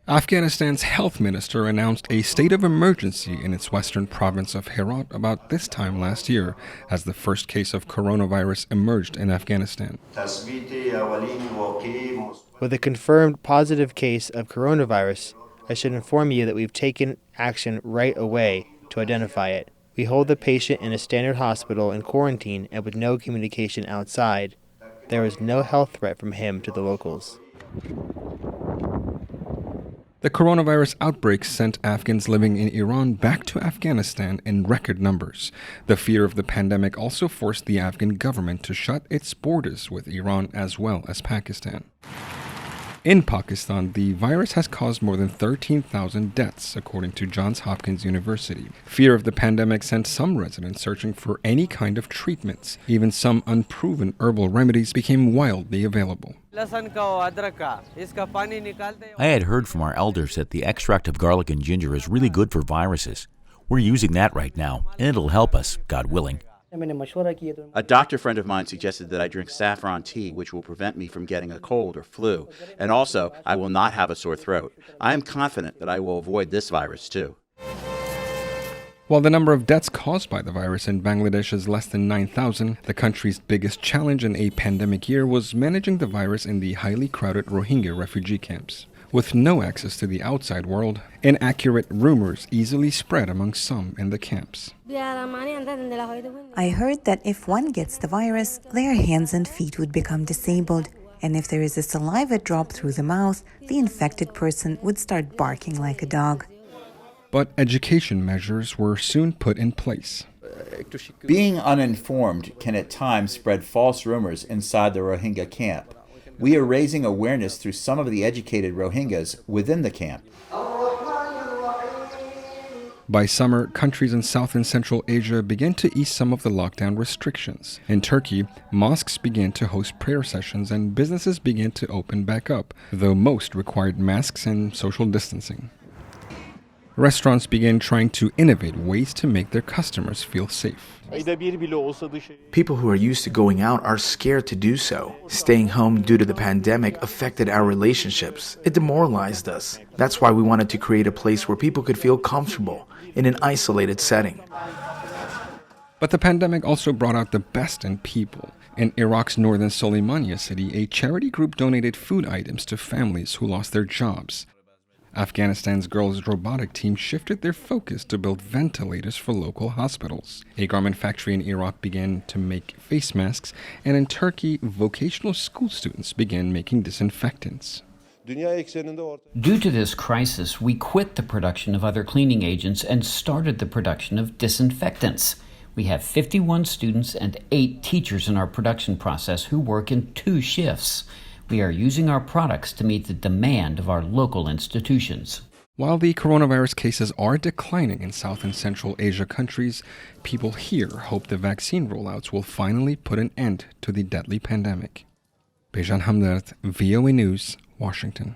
Afghanistan's health minister announced a state of emergency in its western province of Herat about this time last year, as the first case of coronavirus emerged in Afghanistan. With a confirmed positive case of coronavirus, I should inform you that we've taken action right away to identify it. We hold the patient in a standard hospital in quarantine and with no communication outside. There is no health threat from him to the locals. The coronavirus outbreak sent Afghans living in Iran back to Afghanistan in record numbers. The fear of the pandemic also forced the Afghan government to shut its borders with Iran as well as Pakistan. In Pakistan, the virus has caused more than 13,000 deaths, according to Johns Hopkins University. Fear of the pandemic sent some residents searching for any kind of treatments. Even some unproven herbal remedies became wildly available. I had heard from our elders that the extract of garlic and ginger is really good for viruses. We're using that right now, and it'll help us, God willing. A doctor friend of mine suggested that I drink saffron tea, which will prevent me from getting a cold or flu. And also, I will not have a sore throat. I am confident that I will avoid this virus, too. While the number of deaths caused by the virus in Bangladesh is less than 9,000, the country's biggest challenge in a pandemic year was managing the virus in the highly crowded Rohingya refugee camps. With no access to the outside world, inaccurate rumors easily spread among some in the camps. I heard that if one gets the virus, their hands and feet would become disabled, and if there is a saliva drop through the mouth, the infected person would start barking like a dog. But education measures were soon put in place. Being uninformed can at times spread false rumors inside the Rohingya camp. We are raising awareness through some of the educated Rohingyas within the camp. By summer, countries in South and Central Asia began to ease some of the lockdown restrictions. In Turkey, mosques began to host prayer sessions and businesses began to open back up, though most required masks and social distancing. Restaurants began trying to innovate ways to make their customers feel safe. People who are used to going out are scared to do so. Staying home due to the pandemic affected our relationships. It demoralized us. That's why we wanted to create a place where people could feel comfortable in an isolated setting. But the pandemic also brought out the best in people. In Iraq's northern Soleimania city, a charity group donated food items to families who lost their jobs. Afghanistan's girls' robotic team shifted their focus to build ventilators for local hospitals. A garment factory in Iraq began to make face masks, and in Turkey, vocational school students began making disinfectants. Due to this crisis, we quit the production of other cleaning agents and started the production of disinfectants. We have 51 students and 8 teachers in our production process who work in 2 shifts. We are using our products to meet the demand of our local institutions. While the coronavirus cases are declining in South and Central Asia countries, people here hope the vaccine rollouts will finally put an end to the deadly pandemic. Bejan Hamdard, VOA News, Washington.